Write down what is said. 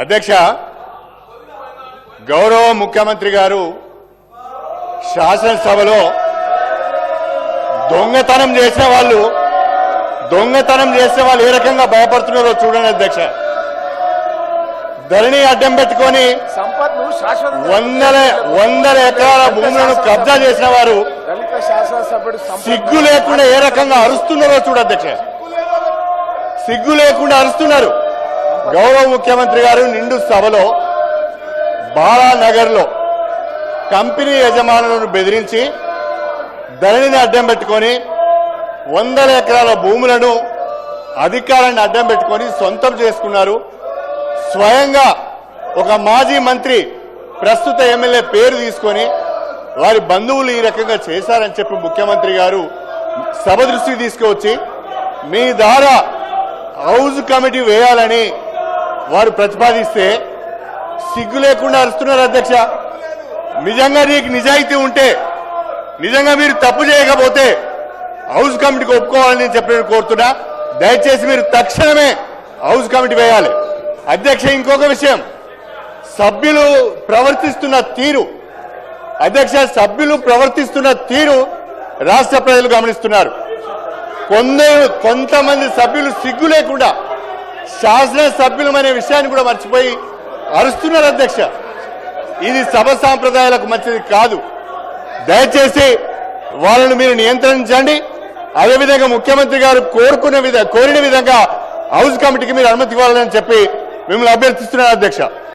అధ్యక్ష, గౌరవ ముఖ్యమంత్రి గారు శాసనసభలో దొంగతనం చేసిన వాళ్ళు ఏ రకంగా భయపడుతున్నారో చూడండి అధ్యక్ష. ధరణి అడ్డం పెట్టుకొని వందల ఎకరాల భూములను కబ్జా చేసిన వారు సిగ్గు లేకుండా ఏ రకంగా అరుస్తున్నారో చూడ అధ్యక్ష. సిగ్గు లేకుండా అరుస్తున్నారు. గౌరవ ముఖ్యమంత్రి గారు నిండు సభలో బాలానగర్ లో కంపెనీ యజమానులను బెదిరించి ధరణిని అడ్డం పెట్టుకొని వందల ఎకరాల భూములను అధికారాన్ని అడ్డం పెట్టుకొని సొంతం చేసుకున్నారు. స్వయంగా ఒక మాజీ మంత్రి ప్రస్తుత ఎమ్మెల్యే పేరు తీసుకొని వారి బంధువులు ఈ రకంగా చేశారని చెప్పి ముఖ్యమంత్రి గారు సభ దృష్టికి తీసుకువచ్చి మీ ద్వారా హౌస్ కమిటీ వేయాలని వారు ప్రతిపాదిస్తే సిగ్గు లేకుండా అరుస్తున్నారు అధ్యక్ష. నిజంగా నీకు నిజాయితీ ఉంటే, నిజంగా మీరు తప్పు చేయకపోతే హౌస్ కమిటీకి ఒప్పుకోవాలని చెప్పి నేను కోరుతున్నా. దయచేసి మీరు తక్షణమే హౌస్ కమిటీ వేయాలి. అధ్యక్ష, ఇంకొక విషయం, సభ్యులు ప్రవర్తిస్తున్న తీరు రాష్ట్ర ప్రజలు గమనిస్తున్నారు. కొంతమంది సభ్యులు సిగ్గు లేకుండా శాసనసభ్యులమనే విషయాన్ని కూడా మర్చిపోయి అరుస్తున్నారు అధ్యక్ష. ఇది సభ సాంప్రదాయాలకు మంచిది కాదు. దయచేసి వాళ్ళను మీరు నియంత్రించండి. అదేవిధంగా ముఖ్యమంత్రి గారు కోరిన విధంగా హౌస్ కమిటీకి మీరు అనుమతి ఇవ్వాలని చెప్పి మిమ్మల్ని అభ్యర్థిస్తున్నారు అధ్యక్ష.